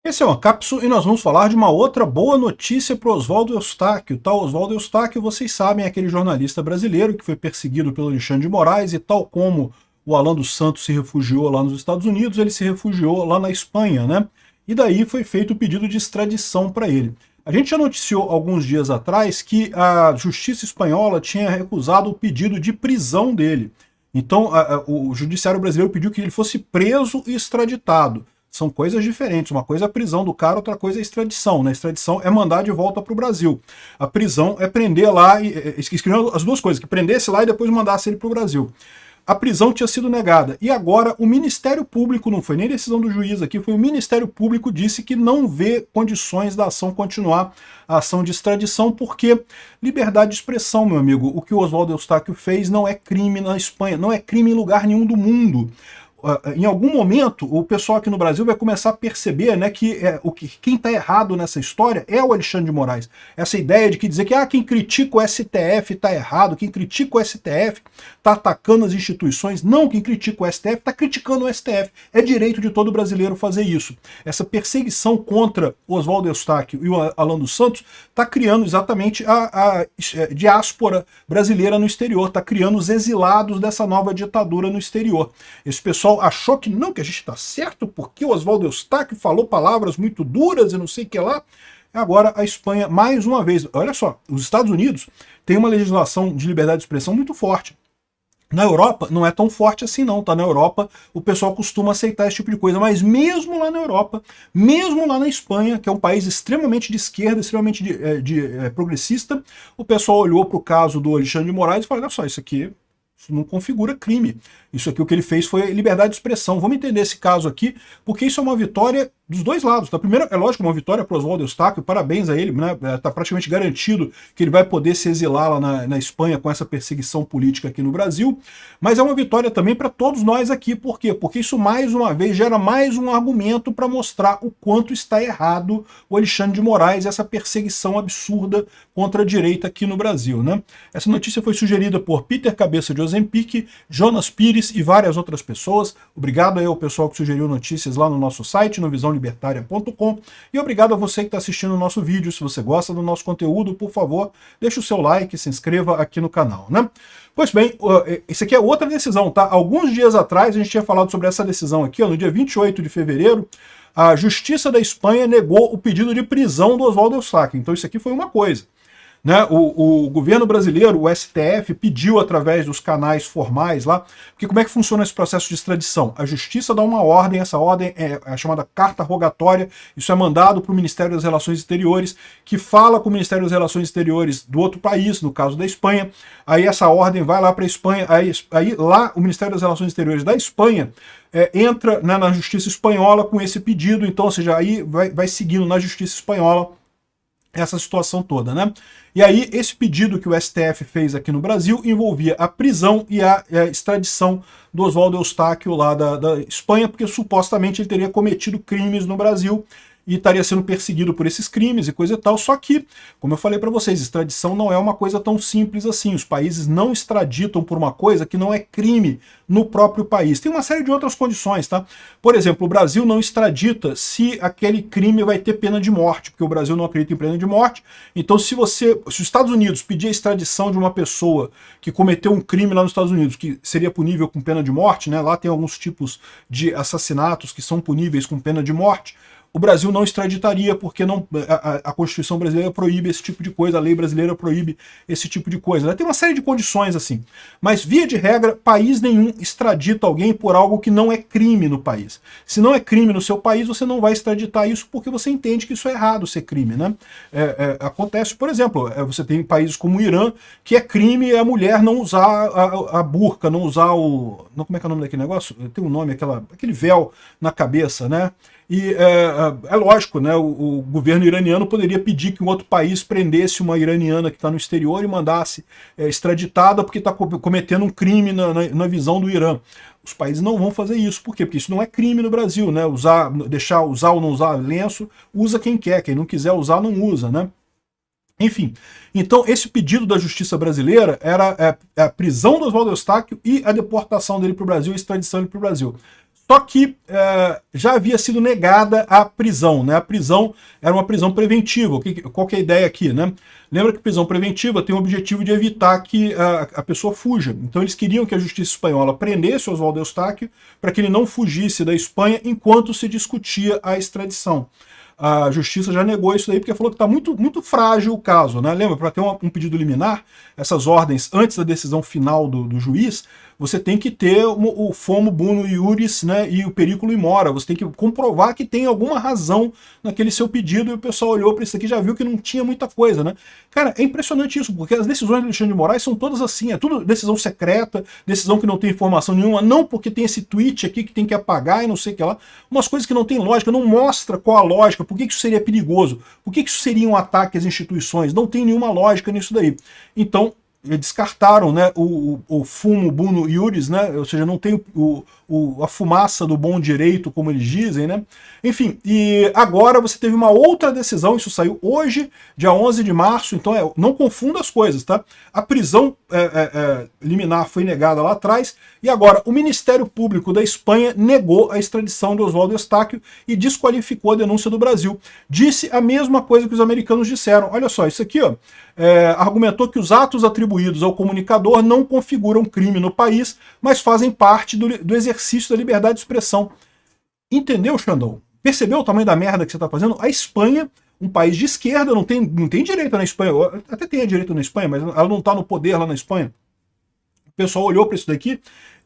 Esse é o Ancapsu e nós vamos falar de uma outra boa notícia para o Oswaldo Eustáquio. Tal Oswaldo Eustáquio, vocês sabem, é aquele jornalista brasileiro que foi perseguido pelo Alexandre de Moraes e tal como o Alan dos Santos se refugiou lá nos Estados Unidos, ele se refugiou lá na Espanha, né? E daí foi feito o pedido de extradição para ele. A gente já noticiou alguns dias atrás que a justiça espanhola tinha recusado o pedido de prisão dele. Então o judiciário brasileiro pediu que ele fosse preso e extraditado. São coisas diferentes. Uma coisa é a prisão do cara, outra coisa é a extradição. A extradição é mandar de volta para o Brasil. A prisão é prender lá, escrevendo as duas coisas, que prendesse lá e depois mandasse ele para o Brasil. A prisão tinha sido negada. E agora o Ministério Público, não foi nem decisão do juiz aqui, foi o Ministério Público disse que não vê condições da ação continuar, a ação de extradição, porque liberdade de expressão, meu amigo, o que o Oswaldo Eustáquio fez não é crime na Espanha, não é crime em lugar nenhum do mundo. Em algum momento, o pessoal aqui no Brasil vai começar a perceber, né, que quem está errado nessa história é o Alexandre de Moraes. Essa ideia de que dizer que quem critica o STF está errado, quem critica o STF está atacando as instituições. Não, quem critica o STF está criticando o STF. É direito de todo brasileiro fazer isso. Essa perseguição contra o Oswaldo Eustáquio e o Alan dos Santos está criando exatamente a diáspora brasileira no exterior, está criando os exilados dessa nova ditadura no exterior. Esse pessoal achou que não, que a gente está certo porque o Oswaldo Eustáquio falou palavras muito duras e não sei o que lá. Agora a Espanha, mais uma vez, olha só, os Estados Unidos têm uma legislação de liberdade de expressão muito forte. Na Europa não é tão forte assim não, tá? Na Europa o pessoal costuma aceitar esse tipo de coisa, mas mesmo lá na Europa, mesmo lá na Espanha, que é um país extremamente de esquerda, extremamente progressista, o pessoal olhou para o caso do Alexandre de Moraes e falou, olha só, isso não configura crime. Isso aqui o que ele fez foi liberdade de expressão. Vamos entender esse caso aqui, porque isso é uma vitória dos dois lados. Tá? Primeiro, é lógico, uma vitória para o Oswaldo Eustáquio, parabéns a ele, né? Tá praticamente garantido que ele vai poder se exilar lá na Espanha com essa perseguição política aqui no Brasil, mas é uma vitória também para todos nós aqui. Por quê? Porque isso, mais uma vez, gera mais um argumento para mostrar o quanto está errado o Alexandre de Moraes, essa perseguição absurda contra a direita aqui no Brasil, né? Essa notícia foi sugerida por Peter Cabeça de Ozempic, Jonas Pires e várias outras pessoas. Obrigado aí ao pessoal que sugeriu notícias lá no nosso site, no visãolibertaria.com, e obrigado a você que está assistindo o nosso vídeo. Se você gosta do nosso conteúdo, por favor, deixe o seu like, se inscreva aqui no canal, né? Pois bem, isso aqui é outra decisão, tá? Alguns dias atrás a gente tinha falado sobre essa decisão aqui, ó, no dia 28 de fevereiro, a Justiça da Espanha negou o pedido de prisão do Oswaldo Eustáquio. Então isso aqui foi uma coisa. Né, o governo brasileiro, o STF, pediu através dos canais formais lá, porque como é que funciona esse processo de extradição? A justiça dá uma ordem, essa ordem é a chamada carta rogatória, isso é mandado para o Ministério das Relações Exteriores, que fala com o Ministério das Relações Exteriores do outro país, no caso da Espanha, aí essa ordem vai lá para a Espanha, aí lá o Ministério das Relações Exteriores da Espanha entra, né, na justiça espanhola com esse pedido, então, ou seja, aí vai seguindo na justiça espanhola essa situação toda, né? E aí, esse pedido que o STF fez aqui no Brasil envolvia a prisão e a extradição do Oswaldo Eustáquio lá da Espanha, porque supostamente ele teria cometido crimes no Brasil e estaria sendo perseguido por esses crimes e coisa e tal. Só que, como eu falei para vocês, extradição não é uma coisa tão simples assim. Os países não extraditam por uma coisa que não é crime no próprio país. Tem uma série de outras condições, tá? Por exemplo, o Brasil não extradita se aquele crime vai ter pena de morte, porque o Brasil não acredita em pena de morte. Então, se os Estados Unidos pedir a extradição de uma pessoa que cometeu um crime lá nos Estados Unidos, que seria punível com pena de morte, né? Lá tem alguns tipos de assassinatos que são puníveis com pena de morte. O Brasil não extraditaria porque a Constituição brasileira proíbe esse tipo de coisa, a lei brasileira proíbe esse tipo de coisa. Né? Tem uma série de condições assim. Mas, via de regra, país nenhum extradita alguém por algo que não é crime no país. Se não é crime no seu país, você não vai extraditar isso porque você entende que isso é errado ser crime. Né? Acontece, por exemplo, você tem países como o Irã, que é crime a mulher não usar a burca, não usar o... Não, como é que é o nome daquele negócio? Tem um nome, aquele véu na cabeça, né? E é lógico, né, o governo iraniano poderia pedir que um outro país prendesse uma iraniana que está no exterior e mandasse extraditada porque está cometendo um crime na visão do Irã. Os países não vão fazer isso. Por quê? Porque isso não é crime no Brasil, né? Deixar usar ou não usar lenço, usa quem quer. Quem não quiser usar, não usa, né? Enfim, então esse pedido da justiça brasileira era a prisão do Oswaldo Eustáquio e a deportação dele para o Brasil, a extradição dele para o Brasil. Só que já havia sido negada a prisão, né? A prisão era uma prisão preventiva. Qual que é a ideia aqui, né? Lembra que prisão preventiva tem o objetivo de evitar que a pessoa fuja. Então eles queriam que a justiça espanhola prendesse Oswaldo Eustáquio para que ele não fugisse da Espanha enquanto se discutia a extradição. A justiça já negou isso daí porque falou que está muito, muito frágil o caso, né? Lembra, para ter um pedido liminar, essas ordens antes da decisão final do juiz, você tem que ter o fomo bono iuris, né, e o periculo in mora. Você tem que comprovar que tem alguma razão naquele seu pedido, e o pessoal olhou para isso aqui e já viu que não tinha muita coisa, né? Cara, é impressionante isso, porque as decisões do Alexandre de Moraes são todas assim, é tudo decisão secreta, decisão que não tem informação nenhuma, não porque tem esse tweet aqui que tem que apagar e não sei o que lá, umas coisas que não tem lógica, não mostra qual a lógica, por que isso seria perigoso, por que isso seria um ataque às instituições, não tem nenhuma lógica nisso daí. Então, descartaram, né, o fumo bono iuris, né, ou seja, não tem a fumaça do bom direito, como eles dizem, né? Enfim, e agora você teve uma outra decisão, isso saiu hoje, dia 11 de março, então não confunda as coisas, tá? A prisão liminar foi negada lá atrás, e agora o Ministério Público da Espanha negou a extradição de Oswaldo Eustáquio e desqualificou a denúncia do Brasil. Disse a mesma coisa que os americanos disseram. Olha só, isso aqui, ó, argumentou que os atos atribuídos ao comunicador não configuram crime no país, mas fazem parte do exercício da liberdade de expressão. Entendeu, Xandão? Percebeu o tamanho da merda que você está fazendo? A Espanha, um país de esquerda, não tem direita na Espanha, até tem a direita na Espanha, mas ela não está no poder lá na Espanha. O pessoal olhou para isso daqui.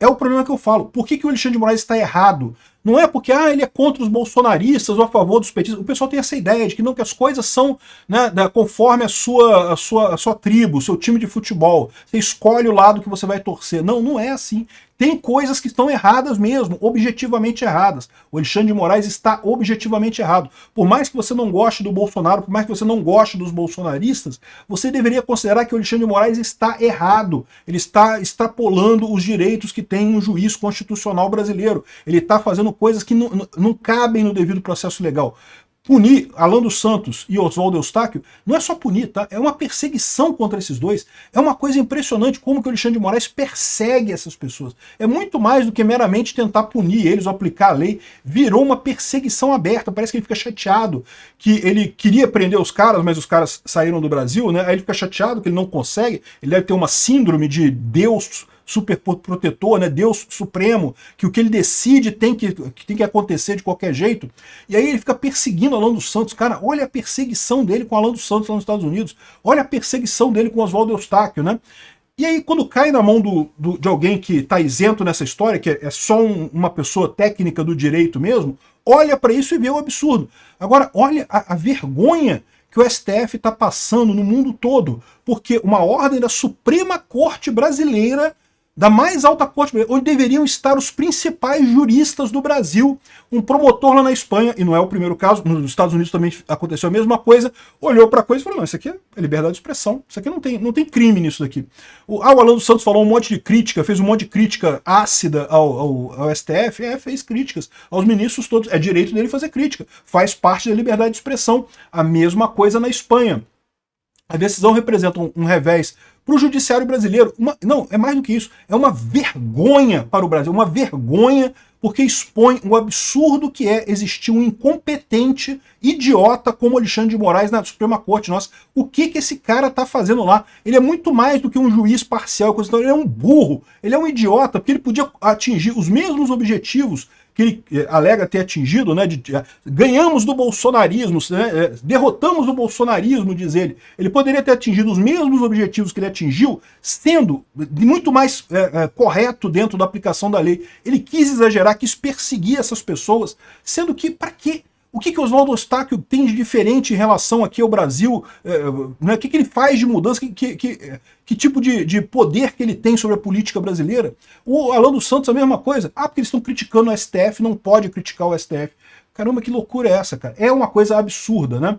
É o problema que eu falo. Por que o Alexandre de Moraes está errado? Não é porque ele é contra os bolsonaristas ou a favor dos petistas. O pessoal tem essa ideia de que não, que as coisas são, né, conforme a sua tribo, o seu time de futebol. Você escolhe o lado que você vai torcer. Não, não é assim. Tem coisas que estão erradas mesmo, objetivamente erradas. O Alexandre de Moraes está objetivamente errado. Por mais que você não goste do Bolsonaro, por mais que você não goste dos bolsonaristas, você deveria considerar que o Alexandre de Moraes está errado. Ele está extrapolando os direitos que tem um juiz constitucional brasileiro. Ele está fazendo coisas que não cabem no devido processo legal. Punir Alan dos Santos e Oswaldo Eustáquio não é só punir, tá? É uma perseguição contra esses dois. É uma coisa impressionante como que o Alexandre de Moraes persegue essas pessoas. É muito mais do que meramente tentar punir eles ou aplicar a lei. Virou uma perseguição aberta. Parece que ele fica chateado que ele queria prender os caras, mas os caras saíram do Brasil, né? Aí ele fica chateado que ele não consegue. Ele deve ter uma síndrome de Deus super protetor, né, Deus supremo, que o que ele decide tem que acontecer de qualquer jeito. E aí ele fica perseguindo Alan dos Santos. Cara, olha a perseguição dele com Alan dos Santos lá nos Estados Unidos. Olha a perseguição dele com Oswaldo Eustáquio, né? E aí, quando cai na mão de alguém que está isento nessa história, que é só uma pessoa técnica do direito mesmo, olha para isso e vê o absurdo. Agora, olha a vergonha que o STF está passando no mundo todo, porque uma ordem da Suprema Corte Brasileira, da mais alta corte, onde deveriam estar os principais juristas do Brasil, um promotor lá na Espanha, e não é o primeiro caso, nos Estados Unidos também aconteceu a mesma coisa, olhou para a coisa e falou, não, isso aqui é liberdade de expressão, isso aqui não tem crime nisso daqui. O Alan dos Santos falou um monte de crítica, fez um monte de crítica ácida ao STF, fez críticas aos ministros todos, é direito dele fazer crítica, faz parte da liberdade de expressão. A mesma coisa na Espanha. A decisão representa um revés para o judiciário brasileiro. Não, é mais do que isso. É uma vergonha para o Brasil. Uma vergonha porque expõe o absurdo que é existir um incompetente idiota como Alexandre de Moraes na Suprema Corte. Nossa, o que esse cara está fazendo lá? Ele é muito mais do que um juiz parcial. Ele é um burro. Ele é um idiota porque ele podia atingir os mesmos objetivos que ele alega ter atingido, né, ganhamos do bolsonarismo, né, derrotamos o bolsonarismo, diz ele. Ele poderia ter atingido os mesmos objetivos que ele atingiu, sendo muito mais correto dentro da aplicação da lei. Ele quis exagerar, quis perseguir essas pessoas, sendo que, para quê? O que Oswaldo Eustáquio tem de diferente em relação aqui ao Brasil? Né? O que ele faz de mudança? Que tipo de poder que ele tem sobre a política brasileira? O Alan dos Santos, a mesma coisa. Porque eles estão criticando o STF, não pode criticar o STF. Caramba, que loucura é essa, cara? É uma coisa absurda, né?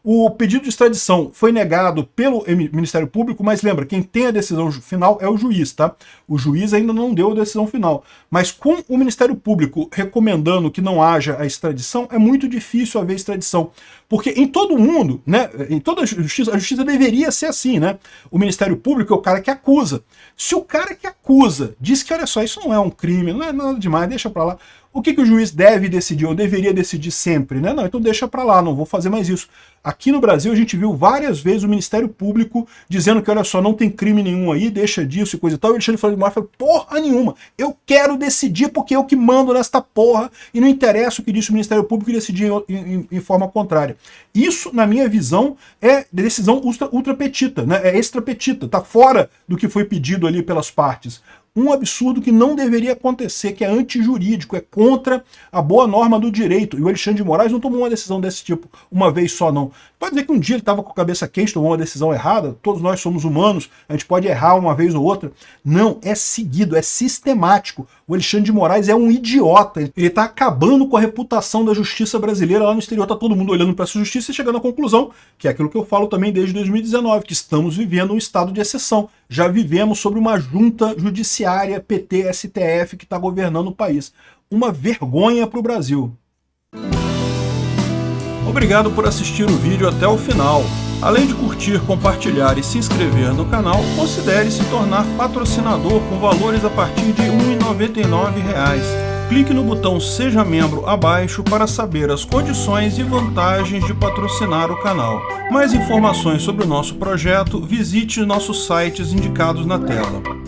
O pedido de extradição foi negado pelo Ministério Público, mas lembra, quem tem a decisão final é o juiz, tá? O juiz ainda não deu a decisão final. Mas com o Ministério Público recomendando que não haja a extradição, é muito difícil haver extradição. Porque em todo mundo, né, em toda a justiça deveria ser assim, né? O Ministério Público é o cara que acusa. Se o cara que acusa diz que, olha só, isso não é um crime, não é nada demais, deixa pra lá. O que o juiz deve decidir, ou deveria decidir sempre, né? Não, então deixa pra lá, não vou fazer mais isso. Aqui no Brasil a gente viu várias vezes o Ministério Público dizendo que, olha só, não tem crime nenhum aí, deixa disso e coisa e tal. E o Alexandre de Moraes falou, porra nenhuma, eu quero decidir porque eu que mando nesta porra e não interessa o que disse o Ministério Público e decidir em forma contrária. Isso, na minha visão, é decisão ultrapetita, né? É extrapetita, tá fora do que foi pedido ali pelas partes. Um absurdo que não deveria acontecer, que é antijurídico, é contra a boa norma do direito. E o Alexandre de Moraes não tomou uma decisão desse tipo uma vez só, não. Pode dizer que um dia ele estava com a cabeça quente, tomou uma decisão errada, todos nós somos humanos, a gente pode errar uma vez ou outra. Não, é seguido, é sistemático. O Alexandre de Moraes é um idiota, ele está acabando com a reputação da justiça brasileira lá no exterior, está todo mundo olhando para essa justiça e chegando à conclusão, que é aquilo que eu falo também desde 2019, que estamos vivendo um estado de exceção. Já vivemos sobre uma junta judiciária PT-STF que está governando o país. Uma vergonha para o Brasil. Obrigado por assistir o vídeo até o final. Além de curtir, compartilhar e se inscrever no canal, considere se tornar patrocinador com valores a partir de R$ 1,99. Clique no botão Seja Membro abaixo para saber as condições e vantagens de patrocinar o canal. Mais informações sobre o nosso projeto, visite nossos sites indicados na tela.